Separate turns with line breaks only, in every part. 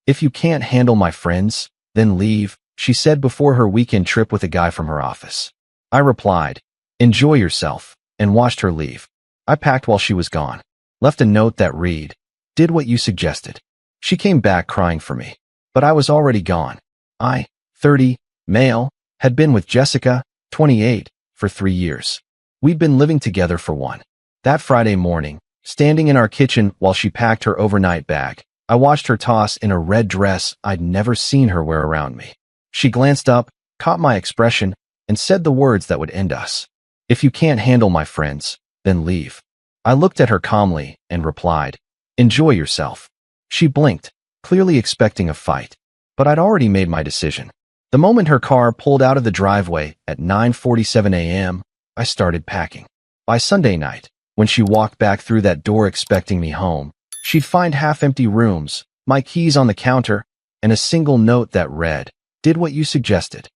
If you can't handle my friends, then leave, she said before her weekend trip with a guy from her office. I replied, enjoy yourself, and watched her leave. I packed while she was gone. Left a note that read, did what you suggested. She came back crying for me. But I was already gone. I, 30, male, had been with Jessica, 28, for 3 years. We'd been living together for one. That Friday morning, standing in our kitchen while she packed her overnight bag, I watched her toss in a red dress I'd never seen her wear around me. She glanced up, caught my expression, and said the words that would end us. If you can't handle my friends, then leave. I looked at her calmly and replied, enjoy yourself. She blinked, clearly expecting a fight, but I'd already made my decision. The moment her car pulled out of the driveway at 9:47 a.m., I started packing. By Sunday night, when she walked back through that door expecting me home, she'd find half-empty rooms, my keys on the counter, and a single note that read, did what you suggested.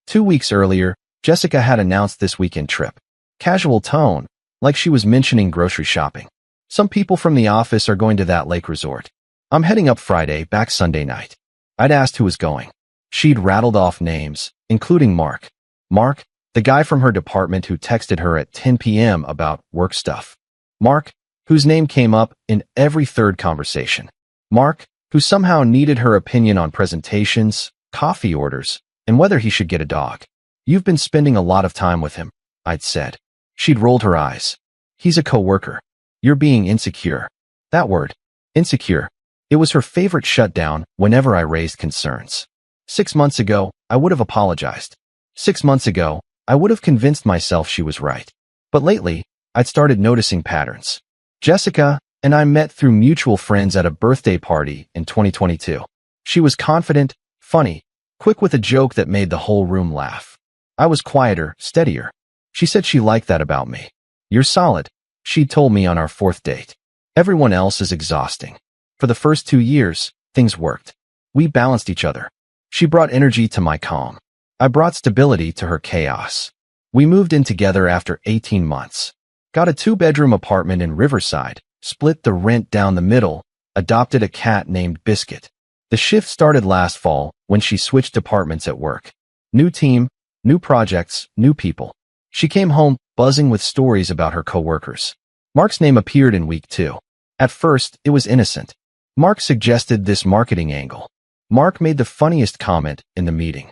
2 weeks earlier, Jessica had announced this weekend trip. Casual tone, like she was mentioning grocery shopping. Some people from the office are going to that lake resort. I'm heading up Friday, back Sunday night. I'd asked who was going. She'd rattled off names, including Mark. Mark, the guy from her department who texted her at 10 p.m. about work stuff. Mark, whose name came up in every third conversation. Mark, who somehow needed her opinion on presentations, coffee orders, and whether he should get a dog. You've been spending a lot of time with him, I'd said. She'd rolled her eyes. He's a coworker. You're being insecure. That word, insecure. It was her favorite shutdown whenever I raised concerns. 6 months ago, I would have apologized. 6 months ago, I would have convinced myself she was right. But lately, I'd started noticing patterns. Jessica and I met through mutual friends at a birthday party in 2022. She was confident, funny, quick with a joke that made the whole room laugh. I was quieter, steadier. She said she liked that about me. You're solid, she'd told me on our 4th date. Everyone else is exhausting. For the first 2 years, things worked. We balanced each other. She brought energy to my calm. I brought stability to her chaos. We moved in together after 18 months. Got a 2-bedroom apartment in Riverside, split the rent down the middle, adopted a cat named Biscuit. The shift started last fall when she switched departments at work. New team, new projects, new people. She came home buzzing with stories about her coworkers. Mark's name appeared in week 2. At first, it was innocent. Mark suggested this marketing angle. Mark made the funniest comment in the meeting.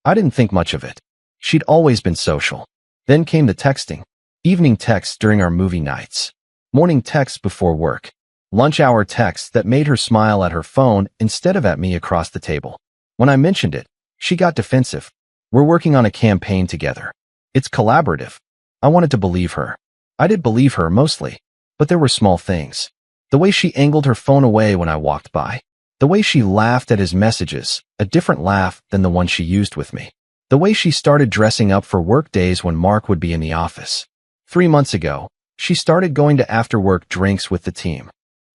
I didn't think much of it. She'd always been social. Then came the texting. Evening texts during our movie nights. Morning texts before work. Lunch hour texts that made her smile at her phone instead of at me across the table. When I mentioned it, she got defensive. We're working on a campaign together. It's collaborative. I wanted to believe her. I did believe her mostly, but there were small things. The way she angled her phone away when I walked by. The way she laughed at his messages, a different laugh than the one she used with me. The way she started dressing up for work days when Mark would be in the office. 3 months ago, she started going to after-work drinks with the team.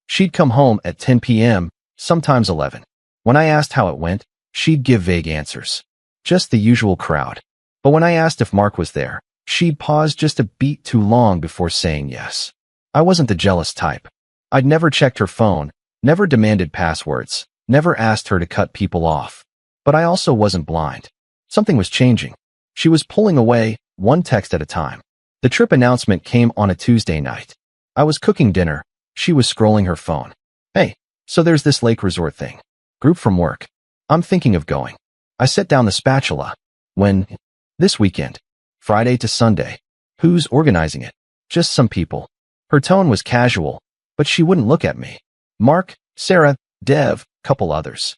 She'd come home at 10 p.m., sometimes 11. When I asked how it went, she'd give vague answers. Just the usual crowd. But when I asked if Mark was there, she'd pause just a beat too long before saying yes. I wasn't the jealous type. I'd never checked her phone, never demanded passwords, never asked her to cut people off. But I also wasn't blind. Something was changing. She was pulling away, one text at a time. The trip announcement came on a Tuesday night. I was cooking dinner. She was scrolling her phone. Hey, so there's this lake resort thing. Group from work. I'm thinking of going. I set down the spatula. When? This weekend. Friday to Sunday. Who's organizing it? Just some people. Her tone was casual, but she wouldn't look at me. Mark, Sarah, Dev, couple others.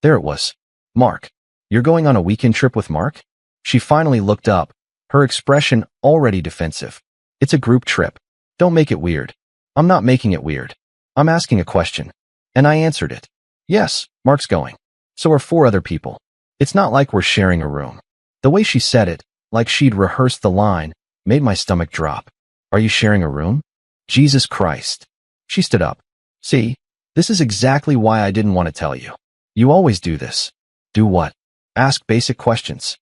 There it was. Mark. You're going on a weekend trip with Mark? She finally looked up, her expression already defensive. It's a group trip. Don't make it weird. I'm not making it weird. I'm asking a question. And I answered it. Yes, Mark's going. So are 4 other people. It's not like we're sharing a room. The way she said it, like she'd rehearsed the line, made my stomach drop. Are you sharing a room? Jesus Christ. She stood up. See, this is exactly why I didn't want to tell you. You always do this. Do what? Ask basic questions.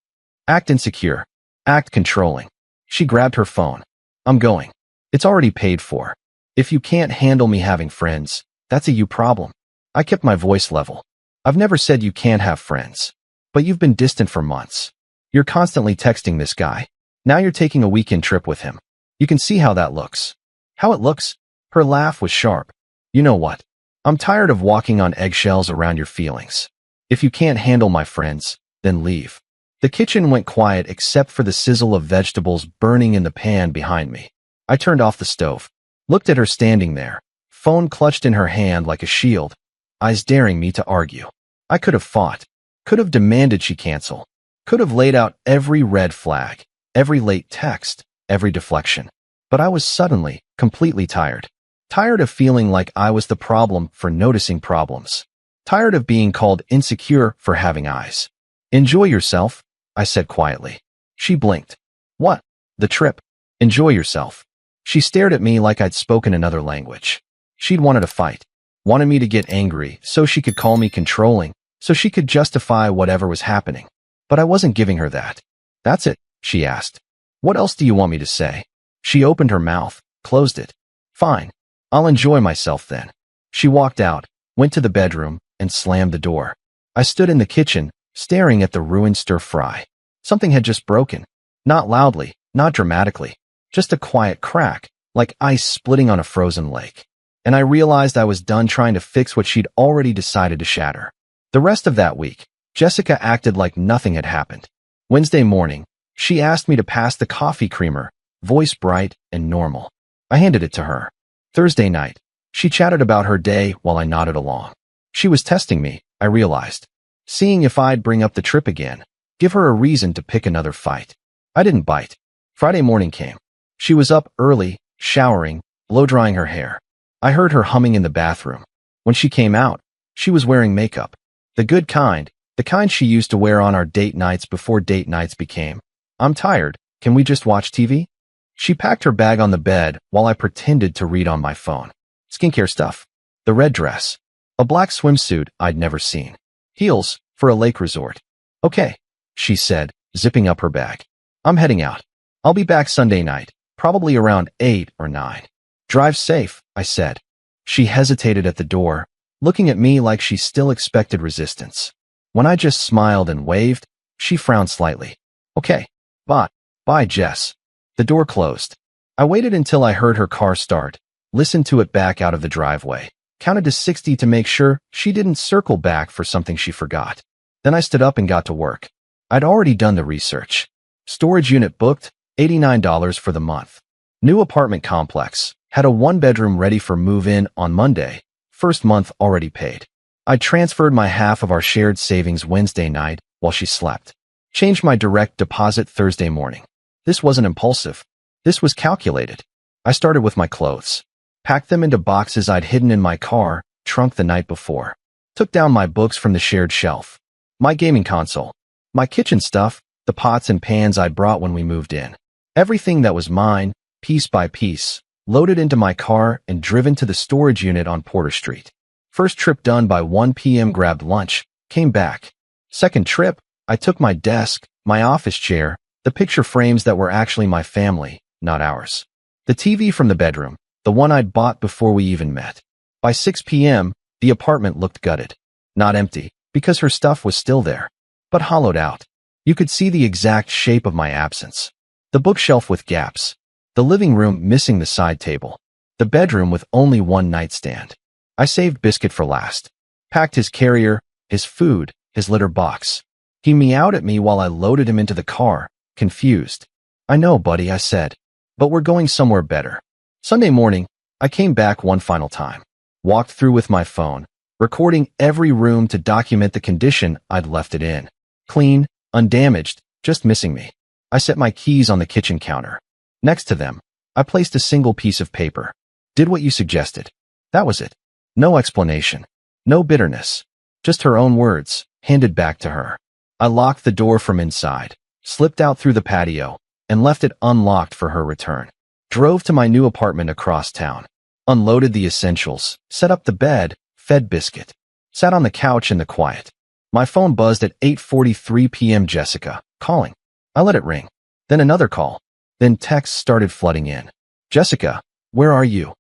Act insecure. Act controlling. She grabbed her phone. I'm going. It's already paid for. If you can't handle me having friends, that's a you problem. I kept my voice level. I've never said you can't have friends. But you've been distant for months. You're constantly texting this guy. Now you're taking a weekend trip with him. You can see how that looks. How it looks? Her laugh was sharp. You know what? I'm tired of walking on eggshells around your feelings. If you can't handle my friends, then leave. The kitchen went quiet except for the sizzle of vegetables burning in the pan behind me. I turned off the stove, looked at her standing there, phone clutched in her hand like a shield, eyes daring me to argue. I could have fought, could have demanded she cancel, could have laid out every red flag, every late text, every deflection. But I was suddenly, completely tired. Tired of feeling like I was the problem for noticing problems. Tired of being called insecure for having eyes. Enjoy yourself, I said quietly. She blinked. What? The trip. Enjoy yourself. She stared at me like I'd spoken another language. She'd wanted to fight. Wanted me to get angry so she could call me controlling, so she could justify whatever was happening. But I wasn't giving her that. That's it, she asked. What else do you want me to say? She opened her mouth, closed it. Fine. I'll enjoy myself then. She walked out, went to the bedroom, and slammed the door. I stood in the kitchen, staring at the ruined stir-fry. Something had just broken. Not loudly, not dramatically. Just a quiet crack, like ice splitting on a frozen lake. And I realized I was done trying to fix what she'd already decided to shatter. The rest of that week, Jessica acted like nothing had happened. Wednesday morning, she asked me to pass the coffee creamer, voice bright and normal. I handed it to her. Thursday night, she chatted about her day while I nodded along. She was testing me, I realized. Seeing if I'd bring up the trip again, give her a reason to pick another fight. I didn't bite. Friday morning came. She was up early, showering, blow-drying her hair. I heard her humming in the bathroom. When she came out, she was wearing makeup. The good kind, the kind she used to wear on our date nights before date nights became, I'm tired, can we just watch TV? She packed her bag on the bed while I pretended to read on my phone. Skincare stuff. The red dress. A black swimsuit I'd never seen. Heels for a lake resort. Okay, she said, zipping up her bag. I'm heading out. I'll be back Sunday night, probably around 8 or 9. Drive safe, I said. She hesitated at the door, looking at me like she still expected resistance. When I just smiled and waved, she frowned slightly. Okay, bye, Jess. The door closed. I waited until I heard her car start, listened to it back out of the driveway, counted to 60 to make sure she didn't circle back for something she forgot. Then I stood up and got to work. I'd already done the research. Storage unit booked, $89 for the month. New apartment complex, had a 1-bedroom ready for move-in on Monday, first month already paid. I transferred my half of our shared savings Wednesday night while she slept. Changed my direct deposit Thursday morning. This wasn't impulsive. This was calculated. I started with my clothes. Packed them into boxes I'd hidden in my car trunk the night before. Took down my books from the shared shelf. My gaming console. My kitchen stuff, the pots and pans I'd brought when we moved in. Everything that was mine, piece by piece, loaded into my car and driven to the storage unit on Porter Street. First trip done by 1 p.m. Grabbed lunch, came back. Second trip, I took my desk, my office chair, the picture frames that were actually my family, not ours. The TV from the bedroom, the one I'd bought before we even met. By 6 p.m., the apartment looked gutted. Not empty, because her stuff was still there, but hollowed out. You could see the exact shape of my absence. The bookshelf with gaps. The living room missing the side table. The bedroom with only one nightstand. I saved Biscuit for last. Packed his carrier, his food, his litter box. He meowed at me while I loaded him into the car, confused. I know, buddy, I said, but we're going somewhere better. Sunday morning, I came back one final time. Walked through with my phone, recording every room to document the condition I'd left it in. Clean, undamaged, just missing me. I set my keys on the kitchen counter. Next to them, I placed a single piece of paper. Did what you suggested. That was it. No explanation. No bitterness. Just her own words, handed back to her. I locked the door from inside, slipped out through the patio, and left it unlocked for her return. Drove to my new apartment across town. Unloaded the essentials, set up the bed, fed Biscuit. Sat on the couch in the quiet. My phone buzzed at 8:43 p.m. Jessica, calling. I let it ring. Then another call. Then texts started flooding in. Jessica, where are you?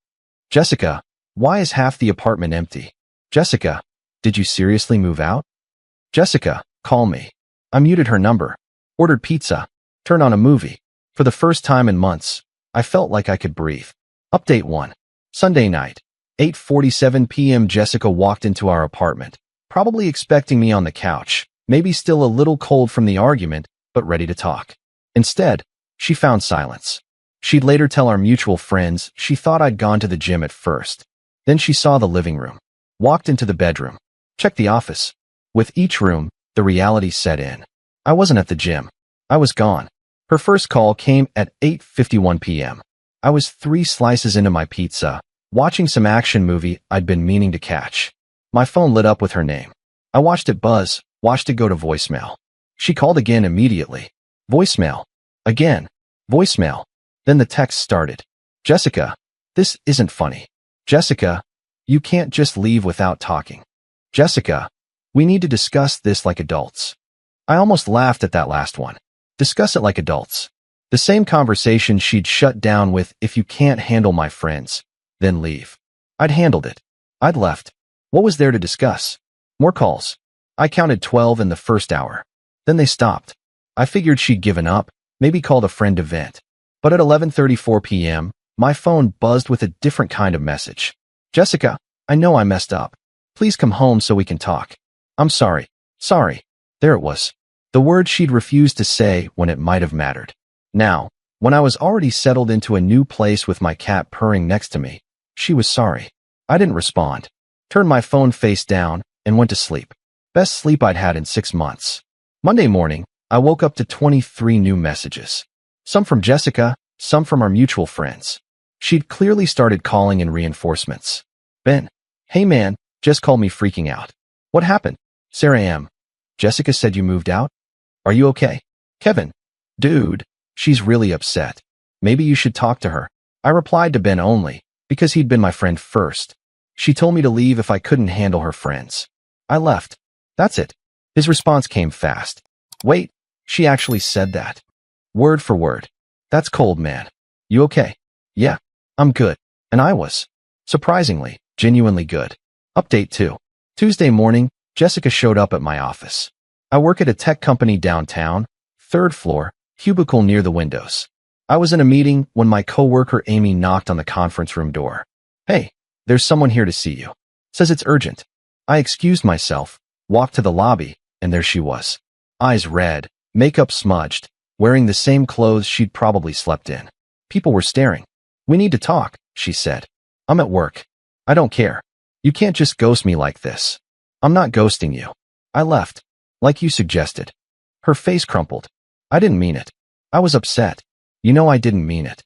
Jessica, why is half the apartment empty? Jessica, Did you seriously move out? Jessica, call me. I muted her number, ordered pizza, turned on a movie. For the first time in months, I felt like I could breathe. Update 1. Sunday night, 8:47 p.m. Jessica walked into our apartment, probably expecting me on the couch, maybe still a little cold from the argument, but ready to talk. Instead, she found silence. She'd later tell our mutual friends she thought I'd gone to the gym at first. Then she saw the living room, walked into the bedroom, checked the office. With each room, the reality set in. I wasn't at the gym. I was gone. Her first call came at 8:51 p.m. I was 3 slices into my pizza, watching some action movie I'd been meaning to catch. My phone lit up with her name. I watched it buzz, watched it go to voicemail. She called again immediately. Voicemail. Again. Voicemail. Then the text started. Jessica, this isn't funny. Jessica, you can't just leave without talking. Jessica, we need to discuss this like adults. I almost laughed at that last one. Discuss it like adults. The same conversation she'd shut down with, if you can't handle my friends, then leave. I'd handled it. I'd left. What was there to discuss? More calls. I counted 12 in the first hour. Then they stopped. I figured she'd given up, maybe called a friend to vent. But at 11:34 p.m., my phone buzzed with a different kind of message. Jessica, I know I messed up. Please come home so we can talk. I'm sorry. Sorry. There it was. The word she'd refused to say when it might have mattered. Now, when I was already settled into a new place with my cat purring next to me, she was sorry. I didn't respond. Turned my phone face down and went to sleep. Best sleep I'd had in 6 months. Monday morning, I woke up to 23 new messages. Some from Jessica, some from our mutual friends. She'd clearly started calling in reinforcements. Ben, hey man, just called me freaking out. What happened? Sarah M. Jessica said you moved out? Are you okay? Kevin, dude, she's really upset. Maybe you should talk to her. I replied to Ben only, because he'd been my friend first. She told me to leave if I couldn't handle her friends. I left. That's it. His response came fast. Wait, she actually said that. Word for word. That's cold, man. You okay? Yeah, I'm good. And I was. Surprisingly, genuinely good. Update 2. Tuesday morning, Jessica showed up at my office. I work at a tech company downtown, 3rd floor, cubicle near the windows. I was in a meeting when my coworker Amy knocked on the conference room door. Hey, there's someone here to see you. Says it's urgent. I excused myself, walked to the lobby, and there she was. Eyes red, makeup smudged, wearing the same clothes she'd probably slept in. People were staring. We need to talk, she said. I'm at work. I don't care. You can't just ghost me like this. I'm not ghosting you. I left. Like you suggested. Her face crumpled. I didn't mean it. I was upset. You know I didn't mean it.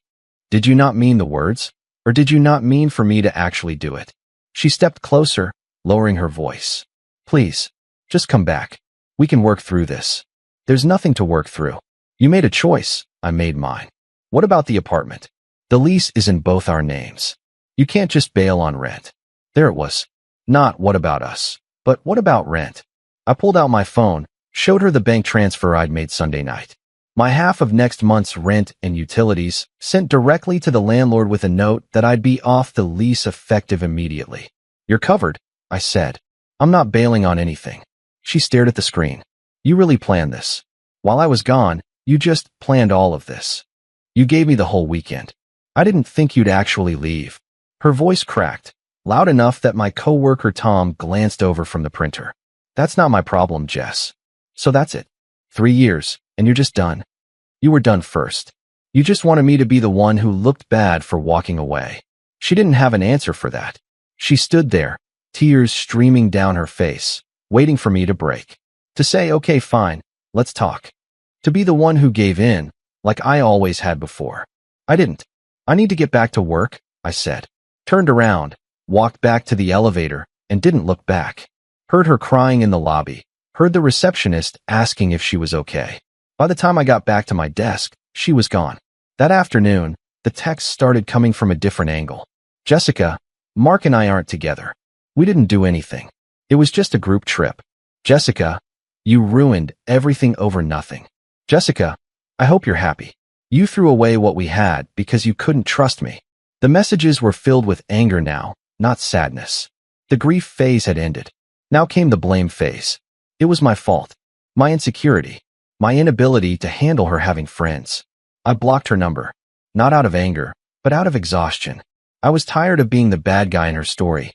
Did you not mean the words? Or did you not mean for me to actually do it? She stepped closer, lowering her voice. Please, just come back. We can work through this. There's nothing to work through. You made a choice. I made mine. What about the apartment? The lease is in both our names. You can't just bail on rent. There it was. Not what about us, but what about rent? I pulled out my phone, showed her the bank transfer I'd made Sunday night. My half of next month's rent and utilities, sent directly to the landlord with a note that I'd be off the lease effective immediately. You're covered, I said. I'm not bailing on anything. She stared at the screen. You really planned this. While I was gone, you just planned all of this. You gave me the whole weekend. I didn't think you'd actually leave. Her voice cracked, loud enough that my coworker Tom glanced over from the printer. That's not my problem, Jess. So that's it. 3 years, and you're just done. You were done first. You just wanted me to be the one who looked bad for walking away. She didn't have an answer for that. She stood there, tears streaming down her face, waiting for me to break. To say, okay, fine, let's talk. To be the one who gave in, like I always had before. I didn't. I need to get back to work, I said. Turned around, walked back to the elevator, and didn't look back. Heard her crying in the lobby. Heard the receptionist asking if she was okay. By the time I got back to my desk, she was gone. That afternoon, the texts started coming from a different angle. Jessica, Mark and I aren't together. We didn't do anything. It was just a group trip. Jessica, you ruined everything over nothing. Jessica, I hope you're happy. You threw away what we had because you couldn't trust me. The messages were filled with anger now, not sadness. The grief phase had ended. Now came the blame phase. It was my fault. My insecurity. My inability to handle her having friends. I blocked her number. Not out of anger, but out of exhaustion. I was tired of being the bad guy in her story.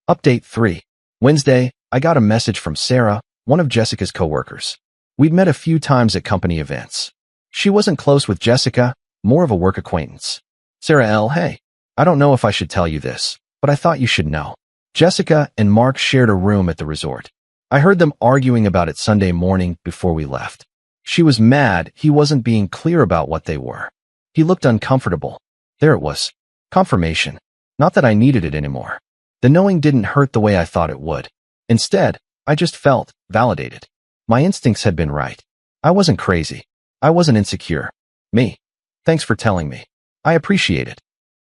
Update 3. Wednesday, I got a message from Sarah, one of Jessica's coworkers. We'd met a few times at company events. She wasn't close with Jessica, more of a work acquaintance. Sarah L. Hey, I don't know if I should tell you this, but I thought you should know. Jessica and Mark shared a room at the resort. I heard them arguing about it Sunday morning before we left. She was mad he wasn't being clear about what they were. He looked uncomfortable. There it was. Confirmation. Not that I needed it anymore. The knowing didn't hurt the way I thought it would. Instead, I just felt validated. My instincts had been right. I wasn't crazy. I wasn't insecure. Me. Thanks for telling me. I appreciate it.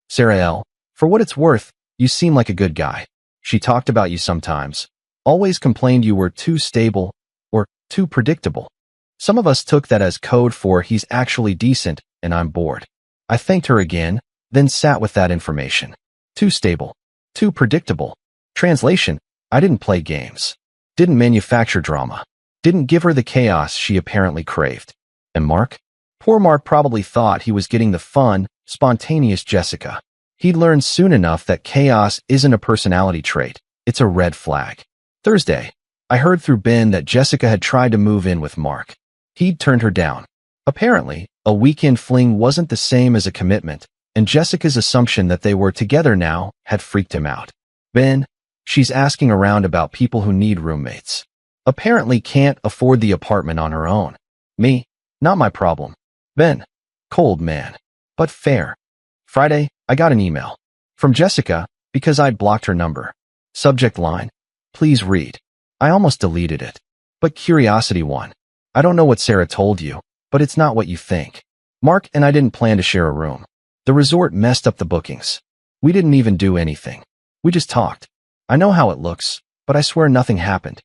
Sarah L. For what it's worth, you seem like a good guy. She talked about you sometimes. Always complained you were too stable or too predictable. Some of us took that as code for he's actually decent and I'm bored. I thanked her again, then sat with that information. Too stable. Too predictable. Translation, I didn't play games. Didn't manufacture drama. Didn't give her the chaos she apparently craved. And Mark? Poor Mark probably thought he was getting the fun, spontaneous Jessica. He'd learned soon enough that chaos isn't a personality trait. It's a red flag. Thursday, I heard through Ben that Jessica had tried to move in with Mark. He'd turned her down. Apparently, a weekend fling wasn't the same as a commitment, and Jessica's assumption that they were together now had freaked him out. Ben, she's asking around about people who need roommates. Apparently can't afford the apartment on her own. Me, not my problem. Ben, cold man, but fair. Friday, I got an email from Jessica because I'd blocked her number. Subject line, please read. I almost deleted it. But curiosity won. I don't know what Sarah told you, but it's not what you think. Mark and I didn't plan to share a room. The resort messed up the bookings. We didn't even do anything. We just talked. I know how it looks, but I swear nothing happened.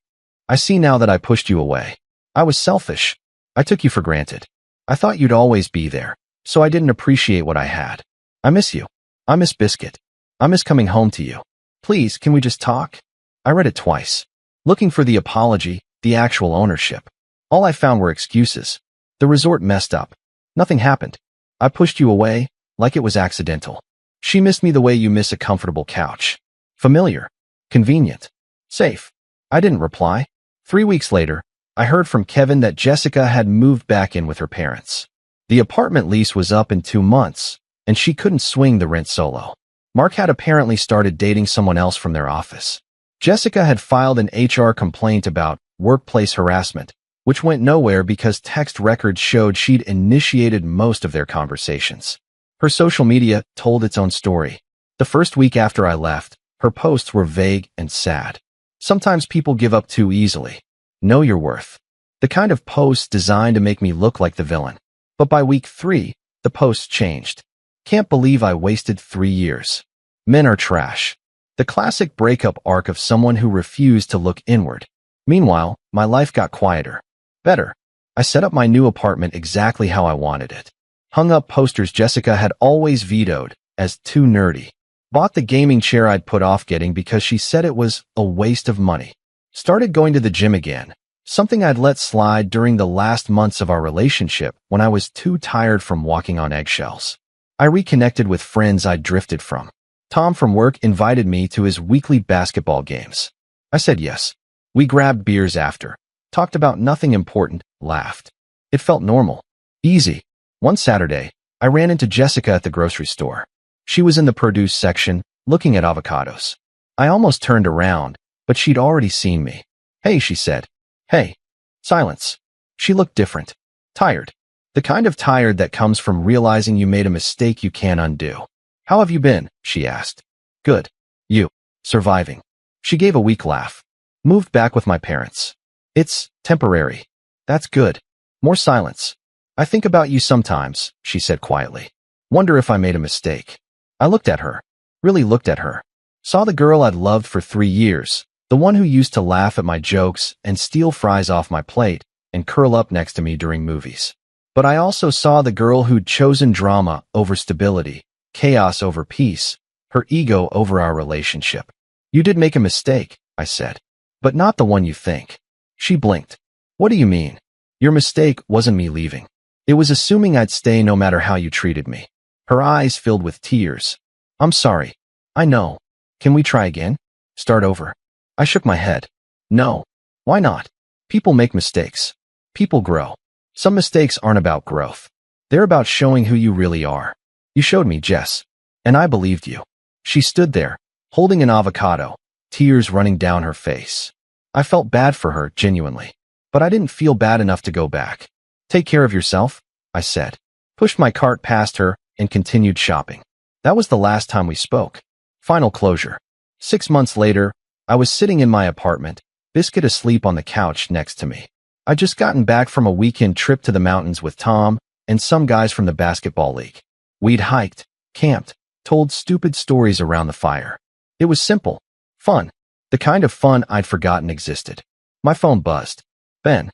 I see now that I pushed you away. I was selfish. I took you for granted. I thought you'd always be there, so I didn't appreciate what I had. I miss you. I miss Biscuit. I miss coming home to you. Please, can we just talk? I read it twice. Looking for the apology, the actual ownership. All I found were excuses. The resort messed up. Nothing happened. I pushed you away, like it was accidental. She missed me the way you miss a comfortable couch. Familiar. Convenient. Safe. I didn't reply. 3 weeks later, I heard from Kevin that Jessica had moved back in with her parents. The apartment lease was up in 2 months, and she couldn't swing the rent solo. Mark had apparently started dating someone else from their office. Jessica had filed an HR complaint about workplace harassment, which went nowhere because text records showed she'd initiated most of their conversations. Her social media told its own story. The first week after I left, her posts were vague and sad. Sometimes people give up too easily. Know your worth. The kind of posts designed to make me look like the villain. But by week 3, the posts changed. Can't believe I wasted 3 years. Men are trash. The classic breakup arc of someone who refused to look inward. Meanwhile, my life got quieter. Better. I set up my new apartment exactly how I wanted it. Hung up posters Jessica had always vetoed as too nerdy. Bought the gaming chair I'd put off getting because she said it was a waste of money. Started going to the gym again, something I'd let slide during the last months of our relationship when I was too tired from walking on eggshells. I reconnected with friends I'd drifted from. Tom from work invited me to his weekly basketball games. I said yes. We grabbed beers after, talked about nothing important, laughed. It felt normal. Easy. One Saturday, I ran into Jessica at the grocery store. She was in the produce section, looking at avocados. I almost turned around, but she'd already seen me. Hey, she said. Hey. Silence. She looked different. Tired. The kind of tired that comes from realizing you made a mistake you can't undo. How have you been? She asked. Good. You. Surviving. She gave a weak laugh. Moved back with my parents. It's temporary. That's good. More silence. I think about you sometimes, she said quietly. Wonder if I made a mistake. I looked at her. Really looked at her. Saw the girl I'd loved for 3 years, the one who used to laugh at my jokes and steal fries off my plate and curl up next to me during movies. But I also saw the girl who'd chosen drama over stability, chaos over peace, her ego over our relationship. You did make a mistake, I said. But not the one you think. She blinked. What do you mean? Your mistake wasn't me leaving. It was assuming I'd stay no matter how you treated me. Her eyes filled with tears. I'm sorry. I know. Can we try again? Start over. I shook my head. No. Why not? People make mistakes. People grow. Some mistakes aren't about growth. They're about showing who you really are. You showed me, Jess. And I believed you. She stood there, holding an avocado, tears running down her face. I felt bad for her, genuinely. But I didn't feel bad enough to go back. Take care of yourself, I said. Pushed my cart past her and continued shopping. That was the last time we spoke. Final closure. 6 months later, I was sitting in my apartment, Biscuit asleep on the couch next to me. I'd just gotten back from a weekend trip to the mountains with Tom and some guys from the basketball league. We'd hiked, camped, told stupid stories around the fire. It was simple, fun, the kind of fun I'd forgotten existed. My phone buzzed. Ben,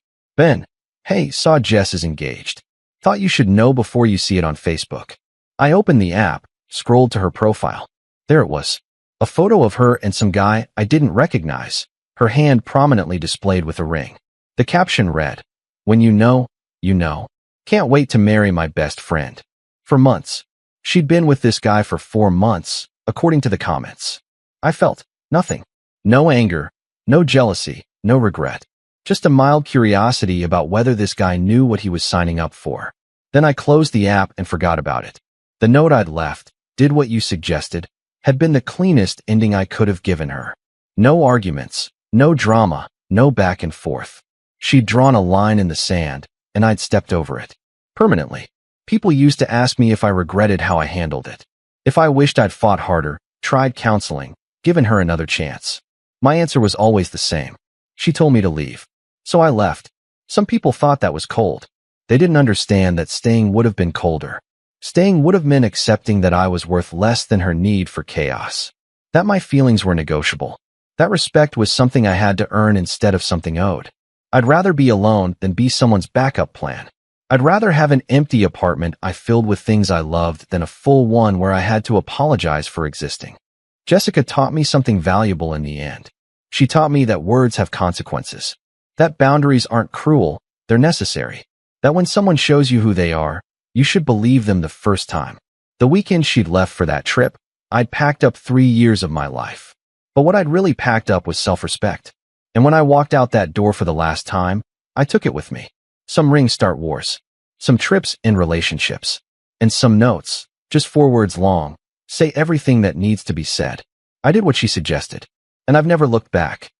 hey, saw Jess is engaged. Thought you should know before you see it on Facebook. I opened the app, scrolled to her profile. There it was. A photo of her and some guy I didn't recognize, her hand prominently displayed with a ring. The caption read, "When you know, you know. Can't wait to marry my best friend." For months. She'd been with this guy for 4 months, according to the comments. I felt nothing. No anger, no jealousy, no regret. Just a mild curiosity about whether this guy knew what he was signing up for. Then I closed the app and forgot about it. The note I'd left, "Did what you suggested," had been the cleanest ending I could have given her. No arguments, no drama, no back and forth. She'd drawn a line in the sand, and I'd stepped over it. Permanently. People used to ask me if I regretted how I handled it. If I wished I'd fought harder, tried counseling, given her another chance. My answer was always the same. She told me to leave. So I left. Some people thought that was cold. They didn't understand that staying would have been colder. Staying would have meant accepting that I was worth less than her need for chaos. That my feelings were negotiable. That respect was something I had to earn instead of something owed. I'd rather be alone than be someone's backup plan. I'd rather have an empty apartment I filled with things I loved than a full one where I had to apologize for existing. Jessica taught me something valuable in the end. She taught me that words have consequences. That boundaries aren't cruel, they're necessary. That when someone shows you who they are, you should believe them the first time. The weekend she'd left for that trip, I'd packed up 3 years of my life. But what I'd really packed up was self-respect. And when I walked out that door for the last time, I took it with me. Some rings start wars. Some trips in relationships. And some notes, just 4 words long, say everything that needs to be said. I did what she suggested. And I've never looked back.